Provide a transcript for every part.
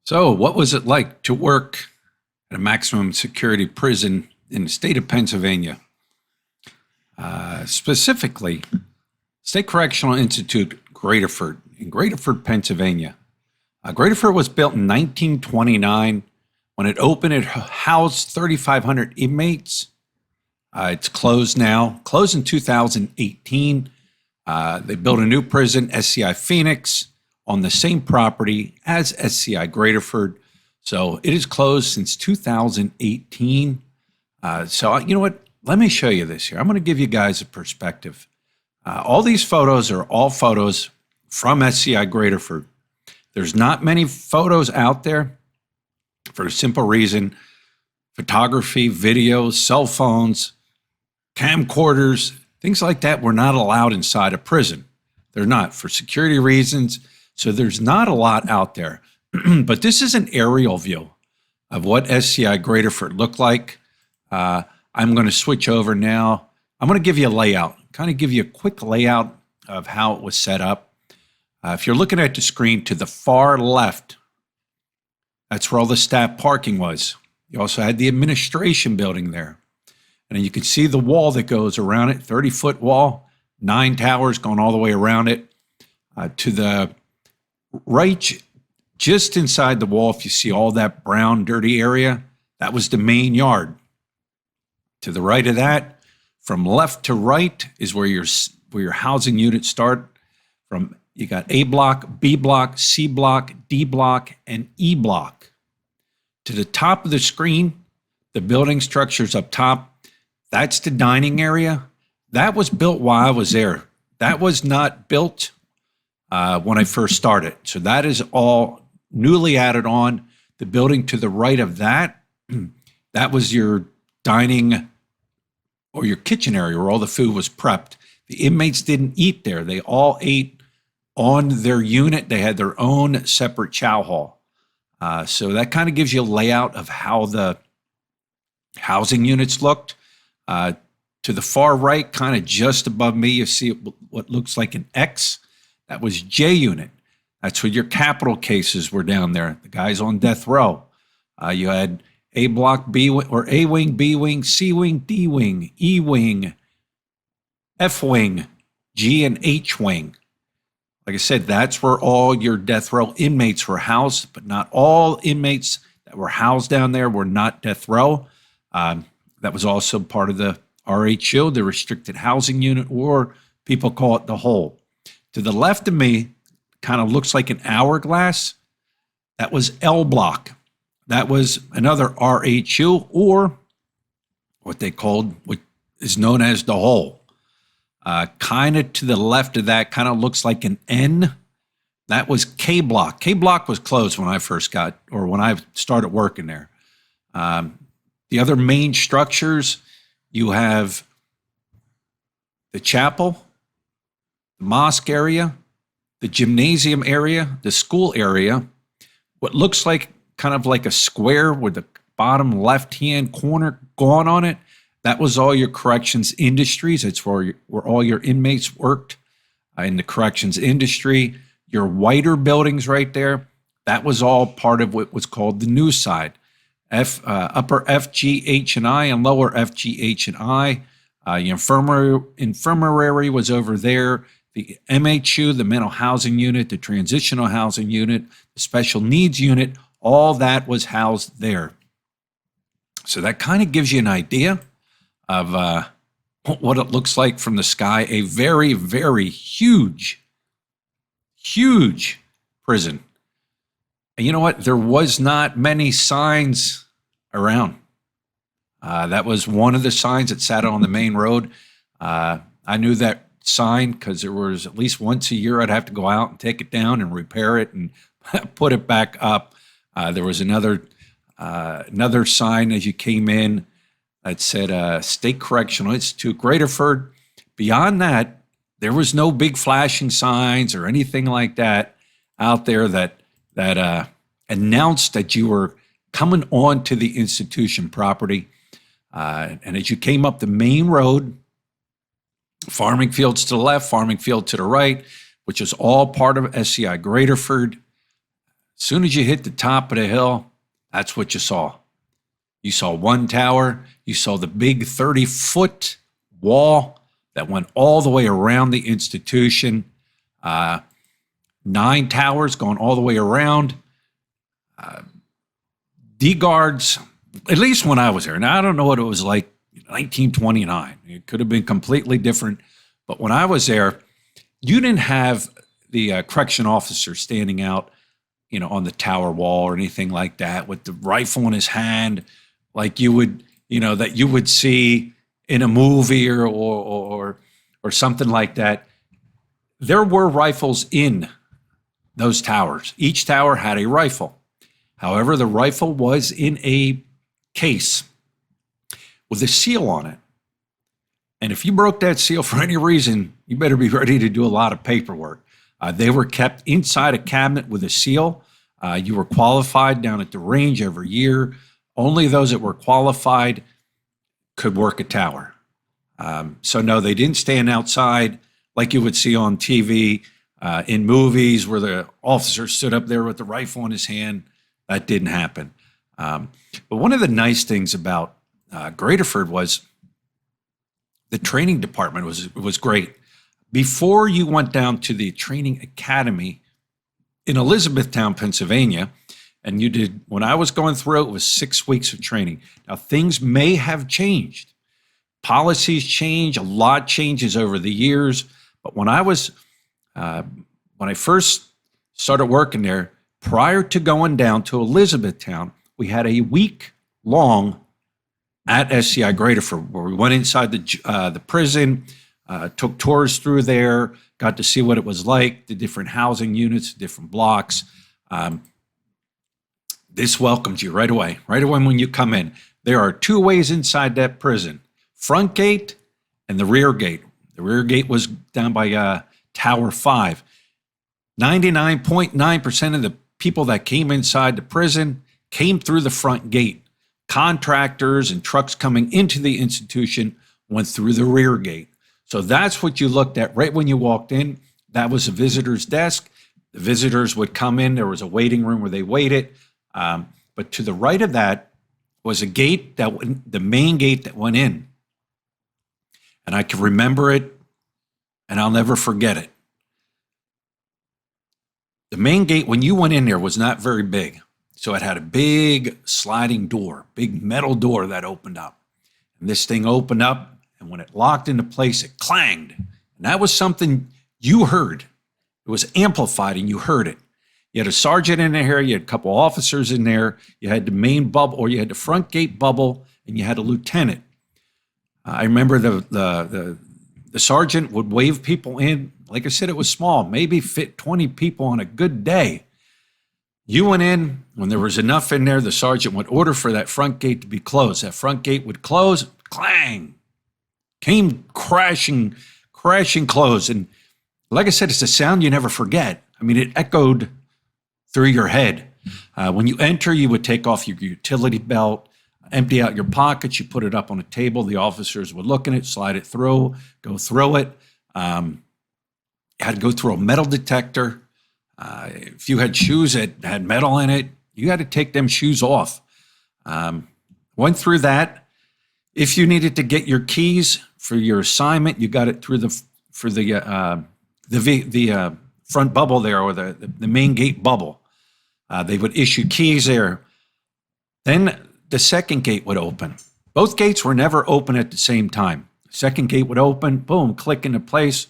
So, what was it like to work at a maximum security prison in the state of Pennsylvania? Specifically, State Correctional Institute, Graterford, in Graterford, Pennsylvania. Graterford was built in 1929. When it opened, it housed 3,500 inmates. It's closed now, closed in 2018. They built a new prison, SCI Phoenix, on the same property as SCI Graterford. So it is closed since 2018. So you know what? Let me show you this here. I'm going to give you guys a perspective. All these photos are all photos from SCI Graterford. There's not many photos out there for a simple reason. Photography, videos, cell phones, camcorders, things like that were not allowed inside a prison. They're not for security reasons. So there's not a lot out there. But this is an aerial view of what SCI Graterford looked like. I'm going to switch over now. I'm going to give you a layout, kind of give you a quick layout of how it was set up. If you're looking at the screen to the far left, that's where all the staff parking was. You also had the administration building there. And you can see the wall that goes around it, 30-foot wall, 9 towers going all the way around it. To the right, just inside the wall, if you see all that brown, dirty area, that was the main yard. To the right of that, from left to right, is where your housing units start. You got A block, B block, C block, D block, and E block. To the top of the screen, the building structures up top, that's the dining area. That was built while I was there. That was not built when I first started. So that is all newly added on. The building to the right of that, that was your dining or your kitchen area where all the food was prepped. The inmates didn't eat there. They all ate on their unit. They had their own separate chow hall. So that kind of gives you a layout of how the housing units looked. To the far right, kind of just above me, you see what looks like an X. That was J unit. That's where your capital cases were down there, the guys on death row. You had A block, B wing, or A wing, B wing, C wing, D wing, E wing, F wing, G and H wing. Like I said, that's where all your death row inmates were housed, but not all inmates that were housed down there were not death row. That was also part of the RHU, the restricted housing unit, or people call it the hole. To the left of me, kind of looks like an hourglass. That was L block. That was another RHU, or what they called, what is known as the hole. Kind of to the left of that, kind of looks like an N. That was K block. K block was closed when I first when I started working there. The other main structures, you have the chapel, the mosque area, the gymnasium area, the school area, what looks like kind of like a square with the bottom left-hand corner gone on it. That was all your corrections industries. It's where all your inmates worked in the corrections industry. Your whiter buildings right there, that was all part of what was called the new side. Upper F, G, H, and I, and lower F, G, H, and I. Infirmary was over there. The MHU, the mental housing unit, the transitional housing unit, the special needs unit, all that was housed there. So that kind of gives you an idea of what it looks like from the sky. A very, very huge, huge prison. And you know what? There was not many signs around. That was one of the signs that sat on the main road. I knew that sign because there was at least once a year I'd have to go out and take it down and repair it and put it back up. There was another sign as you came in that said State Correctional Institute, Graterford. Beyond that, there was no big flashing signs or anything like that out there that announced that you were coming on to the institution property. And as you came up the main road, farming fields to the left, farming field to the right, which is all part of SCI Graterford. As soon as you hit the top of the hill, that's what you saw. You saw one tower. You saw the big 30-foot wall that went all the way around the institution. 9 towers going all the way around. D guards, at least when I was there. Now, I don't know what it was like in 1929. It could have been completely different. But when I was there, you didn't have the correction officer standing out, on the tower wall or anything like that with the rifle in his hand, like you would, that you would see in a movie or something like that. There were rifles in those towers. Each tower had a rifle. However, the rifle was in a case with a seal on it. And if you broke that seal for any reason, you better be ready to do a lot of paperwork. They were kept inside a cabinet with a seal. You were qualified down at the range every year. Only those that were qualified could work a tower. So no, they didn't stand outside like you would see on TV in movies where the officer stood up there with the rifle in his hand. That didn't happen. But one of the nice things about Graterford was the training department was great. Before you went down to the training academy in Elizabethtown, Pennsylvania, and you did, when I was going through it was 6 weeks of training. Now, things may have changed. Policies change, a lot changes over the years. But when I first started working there, prior to going down to Elizabethtown, we had a week long at SCI Graterford where we went inside the prison, took tours through there, got to see what it was like, the different housing units, different blocks. This welcomes you right away when you come in. There are 2 ways inside that prison, front gate and the rear gate. The rear gate was down by Tower 5. 99.9% of the people that came inside the prison came through the front gate. Contractors and trucks coming into the institution went through the rear gate. So that's what you looked at right when you walked in. That was a visitor's desk. The visitors would come in. There was a waiting room where they waited. But to the right of that was a gate, the main gate that went in. And I can remember it, and I'll never forget it. The main gate, when you went in there, was not very big. So it had a big sliding door, big metal door that opened up. And this thing opened up, and when it locked into place, it clanged. And that was something you heard. It was amplified, and you heard it. You had a sergeant in there, you had a couple officers in there, you had the main bubble, or you had the front gate bubble, and you had a lieutenant. I remember the sergeant would wave people in. Like I said, it was small, maybe fit 20 people on a good day. You went in, when there was enough in there, the sergeant would order for that front gate to be closed. That front gate would close, clang, came crashing closed. And like I said, it's a sound you never forget. I mean, it echoed through your head. When you enter, you would take off your utility belt, empty out your pockets, you put it up on a table. The officers would look at it, slide it through, go through it. You had to go through a metal detector. If you had shoes that had metal in it, you had to take them shoes off. Went through that. If you needed to get your keys for your assignment, you got it through the front bubble there, or the main gate bubble. They would issue keys there. Then the second gate would open. Both gates were never open at the same time. Second gate would open, boom, click into place.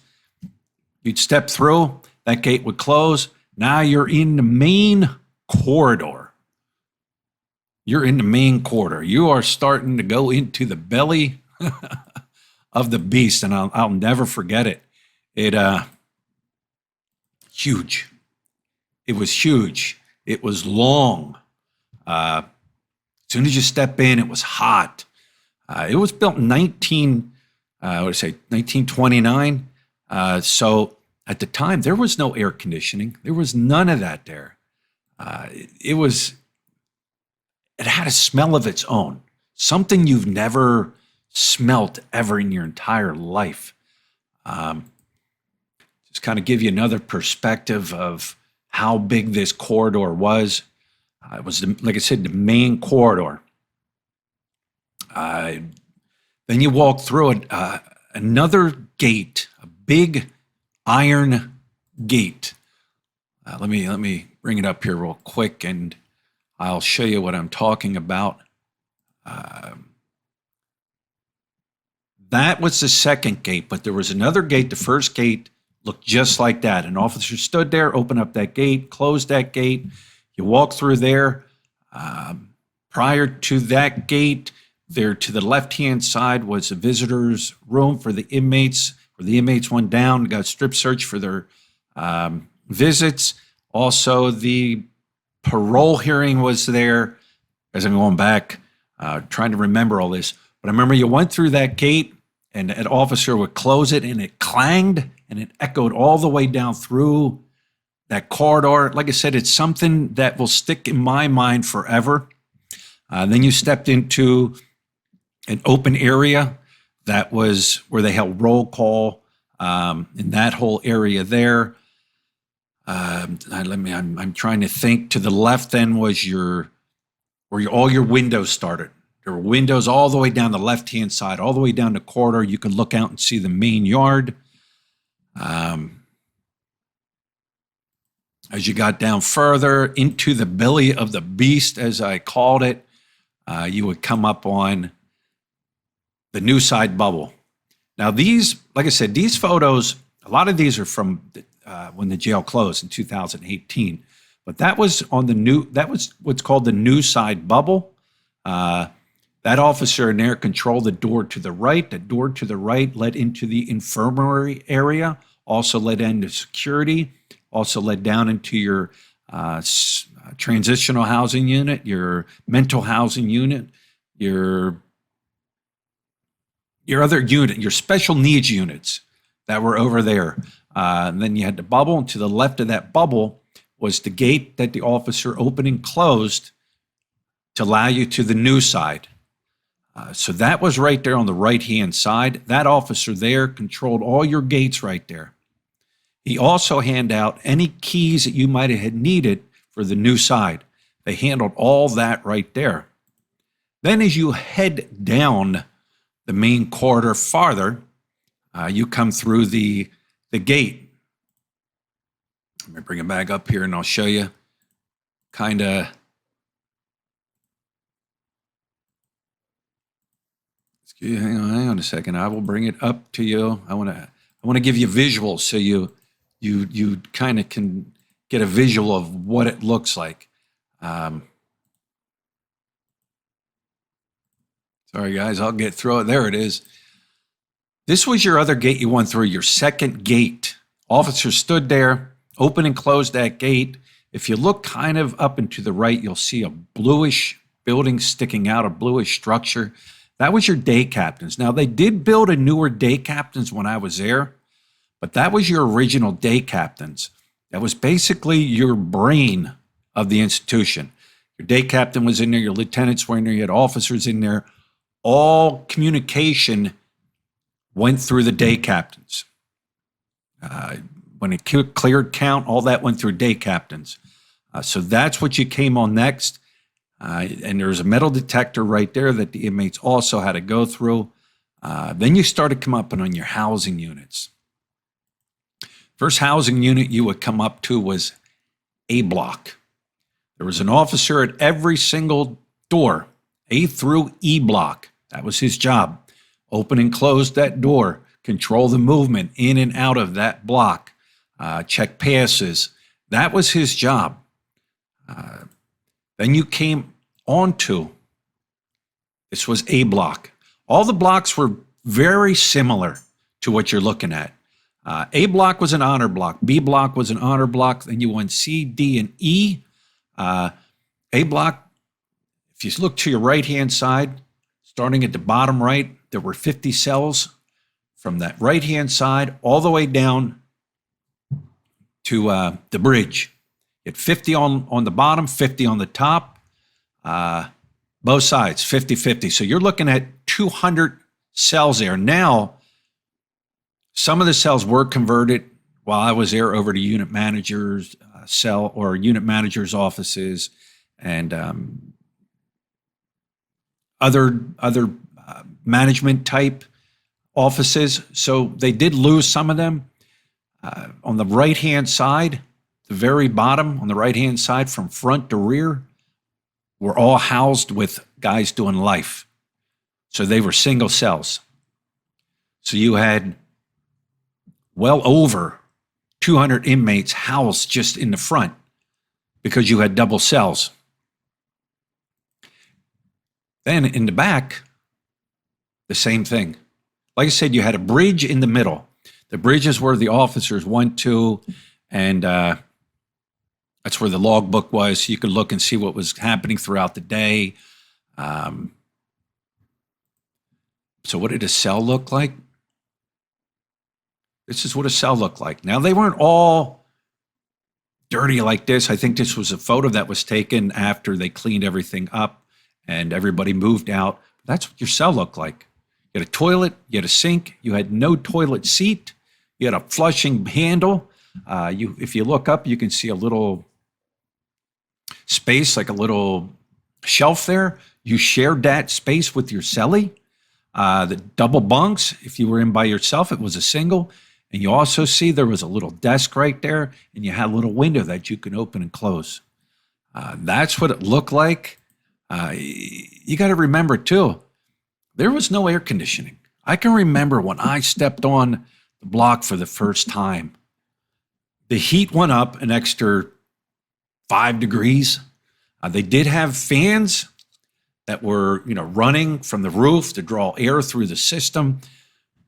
You'd step through, that gate would close. Now you're in the main corridor. You're in the main corridor. You are starting to go into the belly of the beast, and I'll never forget it. Huge. It was huge. It was long. As soon as you step in, it was hot. It was built in 1929. So at the time, there was no air conditioning. There was none of that there. It had a smell of its own, something you've never smelt ever in your entire life. Just kind of give you another perspective of how big this corridor was. It was, like I said, the main corridor. Then you walk through it, another gate, a big iron gate. Let me bring it up here real quick, and I'll show you what I'm talking about. That was the second gate, but there was another gate. The first gate looked just like that. An officer stood there, opened up that gate, closed that gate. You walk through there. Prior to that gate, there to the left-hand side was a visitor's room for the inmates, where the inmates went down, got strip search for their visits. Also, the parole hearing was there. As I'm going back, trying to remember all this. But I remember you went through that gate, and an officer would close it, and it clanged, and it echoed all the way down through that corridor. Like I said, it's something that will stick in my mind forever. Then you stepped into an open area that was where they held roll call in that whole area there. I'm trying to think. To the left then was where all your windows started. There were windows all the way down the left-hand side, all the way down the corridor. You could look out and see the main yard. As you got down further into the belly of the beast, as I called it, you would come up on the new side bubble. Now these, like I said, these photos, a lot of these are from when the jail closed in 2018, but that was what's called the new side bubble. That officer in there controlled the door to the right. The door to the right led into the infirmary area, also led into security, also led down into your transitional housing unit, your mental housing unit, your other unit, your special needs units that were over there. And then you had the bubble, and to the left of that bubble was the gate that the officer opened and closed to allow you to the new side. So that was right there on the right-hand side. That officer there controlled all your gates right there. He also handed out any keys that you might have had needed for the new side. They handled all that right there. Then as you head down the main corridor farther, you come through the gate. Let me bring it back up here and I'll show you kind of. Hang on a second. I will bring it up to you. I want to give you visuals so you kind of can get a visual of what it looks like. Sorry, guys, I'll get through it. There it is. This was your other gate you went through, your second gate. Officer stood there, opened and closed that gate. If you look kind of up and to the right, you'll see a bluish building sticking out, a bluish structure. That was your day captains. Now, they did build a newer day captains when I was there, but that was your original day captains. That was basically your brain of the institution. Your day captain was in there, your lieutenants were in there, you had officers in there. All communication went through the day captains. When it cleared count, all that went through day captains. So that's what you came on next. And there's a metal detector right there that the inmates also had to go through. Then you started come up on your housing units. First housing unit you would come up to was A block. There was an officer at every single door, A through E block. That was his job. Open and close that door, control the movement in and out of that block, check passes. That was his job. Then you came onto, this was A block. All the blocks were very similar to what you're looking at. A block was an honor block. B block was an honor block. Then you went C, D, and E. A block, if you look to your right-hand side, starting at the bottom right, there were 50 cells from that right-hand side all the way down to the bridge. You had 50 on the bottom, 50 on the top, both sides, 50-50. So you're looking at 200 cells there. Now, some of the cells were converted while I was there over to unit managers. cell or unit managers' offices and other management type offices. So they did lose some of them. On the right-hand side, the very bottom on the right-hand side from front to rear were all housed with guys doing life. So they were single cells. So you had well over 200 inmates housed just in the front because you had double cells. Then in the back, the same thing. Like I said, you had a bridge in the middle. The bridge is where the officers went to, and that's where the logbook was. So you could look and see what was happening throughout the day. So what did a cell look like? This is what a cell looked like. Now, they weren't all dirty like this. I think this was a photo that was taken after they cleaned everything up and everybody moved out. That's what your cell looked like. You had a toilet, you had a sink, you had no toilet seat, you had a flushing handle. If you look up, you can see a little space, like a little shelf there. You shared that space with your cellie. The double bunks, if you were in by yourself, it was a single. And you also see there was a little desk right there, and you had a little window that you can open and close. That's what it looked like. You got to remember, too, there was no air conditioning. I can remember when I stepped on the block for the first time, the heat went up an extra 5 degrees. They did have fans that were, running from the roof to draw air through the system,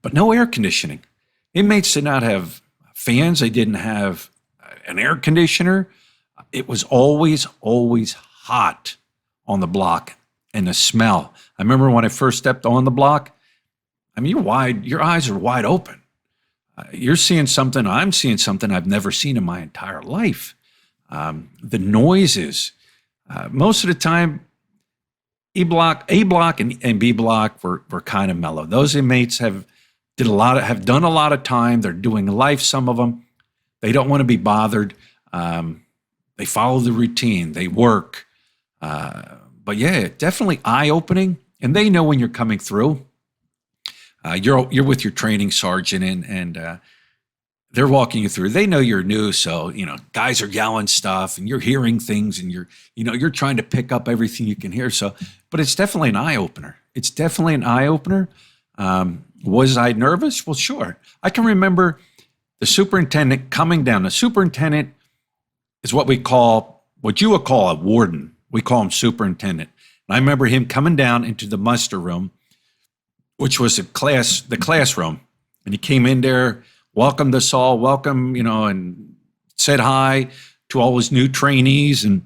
but no air conditioning. Inmates did not have fans. They didn't have an air conditioner. It was always hot on the block, and the smell. I remember when I first stepped on the block, I mean, your eyes are wide open. You're seeing something, I'm seeing something I've never seen in my entire life. The noises, most of the time, A block and B block were kind of mellow. Those inmates have done a lot of time. They're doing life, some of them. They don't want to be bothered. They follow the routine. They work. But yeah, definitely eye-opening. And they know when you're coming through. You're with your training sergeant, and they're walking you through. They know you're new, so guys are yelling stuff, and you're hearing things, and you're trying to pick up everything you can hear. So, but it's definitely an eye-opener. It's definitely an eye-opener. Was I nervous? Well, sure. I can remember the superintendent coming down. The superintendent is what you would call a warden. We call him superintendent. And I remember him coming down into the muster room, which was the classroom. And he came in there, welcomed us all, and said hi to all his new trainees. And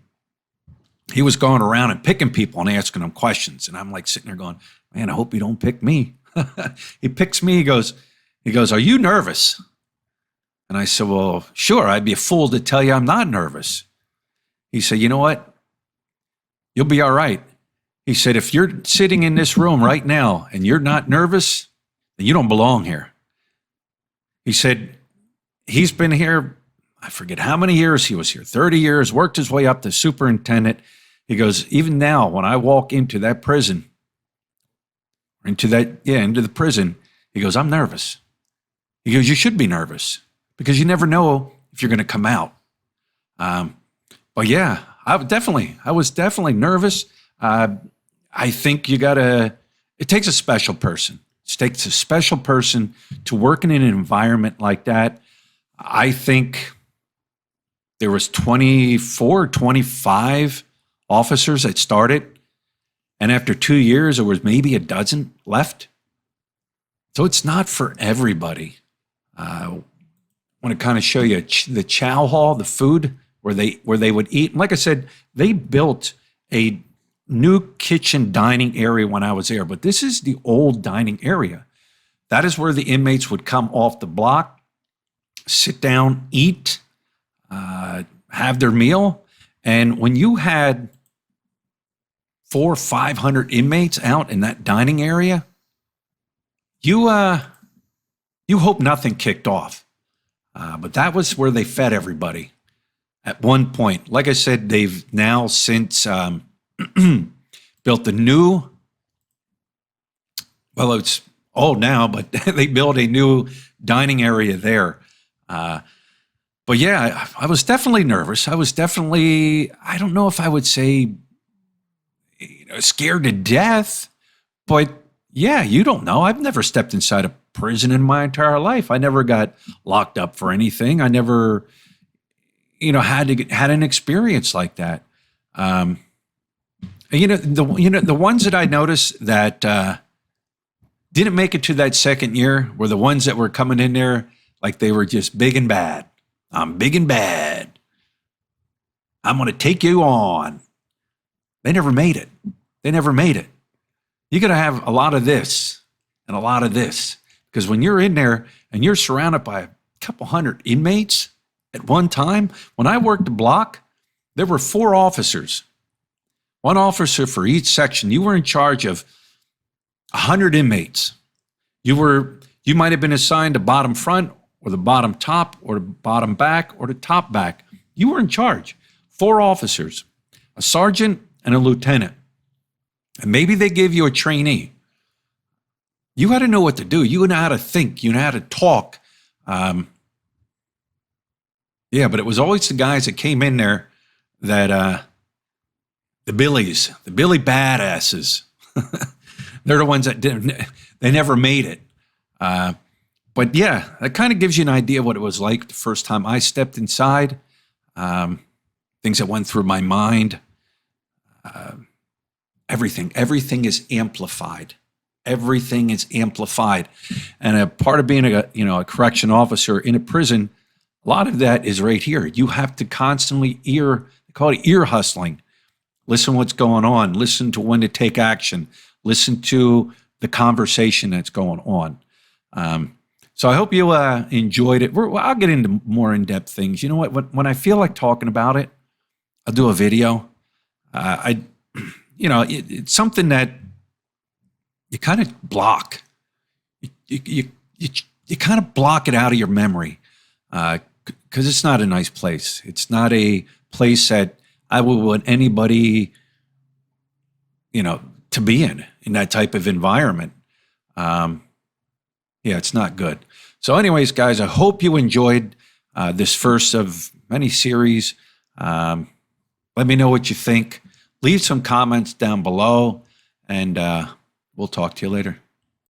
he was going around and picking people and asking them questions. And I'm like sitting there going, man, I hope you don't pick me. He picks me. He goes, are you nervous? And I said, well, sure. I'd be a fool to tell you I'm not nervous. He said, you know what? You'll be all right. He said, if you're sitting in this room right now and you're not nervous, then you don't belong here. He said, he's been here, I forget how many years he was here, 30 years, worked his way up to superintendent. He goes, even now, when I walk into that prison, into the prison, he goes, I'm nervous. He goes, you should be nervous because you never know if you're going to come out. But yeah, I was definitely nervous. I think it takes a special person. It takes a special person to work in an environment like that. I think there was 24, 25 officers that started. And after 2 years, there was maybe a dozen left. So it's not for everybody. I want to kind of show you the Chow hall, the food where they would eat. And like I said, they built a new kitchen dining area when I was there, but this is the old dining area. That is where the inmates would come off the block, sit down, eat, have their meal. And when you had 400 or 500 inmates out in that dining area, you hope nothing kicked off. But that was where they fed everybody. at one point. Like I said, they've now since built a new, well, it's old now, but they built a new dining area there. But yeah, I was definitely nervous. I was definitely, I don't know if I would say, scared to death, but yeah, you don't know. I've never stepped inside a prison in my entire life. I never got locked up for anything. I never, had an experience like that. The ones that I noticed that didn't make it to that second year were the ones that were coming in there like they were just big and bad. I'm big and bad. I'm going to take you on. They never made it. They never made it. You got to have a lot of this and a lot of this, because when you're in there and you're surrounded by a couple hundred inmates at one time, when I worked the block, there were 4 officers, 1 officer for each section. You were in charge of 100 inmates. You might have been assigned the bottom front or the bottom top or the bottom back or the top back. You were in charge. 4 officers, a sergeant and a lieutenant. And maybe they gave you a trainee. You had to know what to do. You know how to think. You know how to talk. Yeah, but it was always the guys that came in there that, the Billy badasses. They're the ones that they never made it. But yeah, that kind of gives you an idea of what it was like the first time I stepped inside, things that went through my mind. Everything is amplified. Everything is amplified. And a part of being a correction officer in a prison, a lot of that is right here. You have to constantly they call it ear hustling. Listen what's going on. Listen to when to take action. Listen to the conversation that's going on. So I hope you enjoyed it. I'll get into more in-depth things. You know what? When I feel like talking about it, I'll do a video. It's something that you kind of block. You kind of block it out of your memory because it's not a nice place. It's not a place that I would want anybody, to be in that type of environment. Yeah, it's not good. So anyways, guys, I hope you enjoyed this first of many series. Let me know what you think. Leave some comments down below, and we'll talk to you later.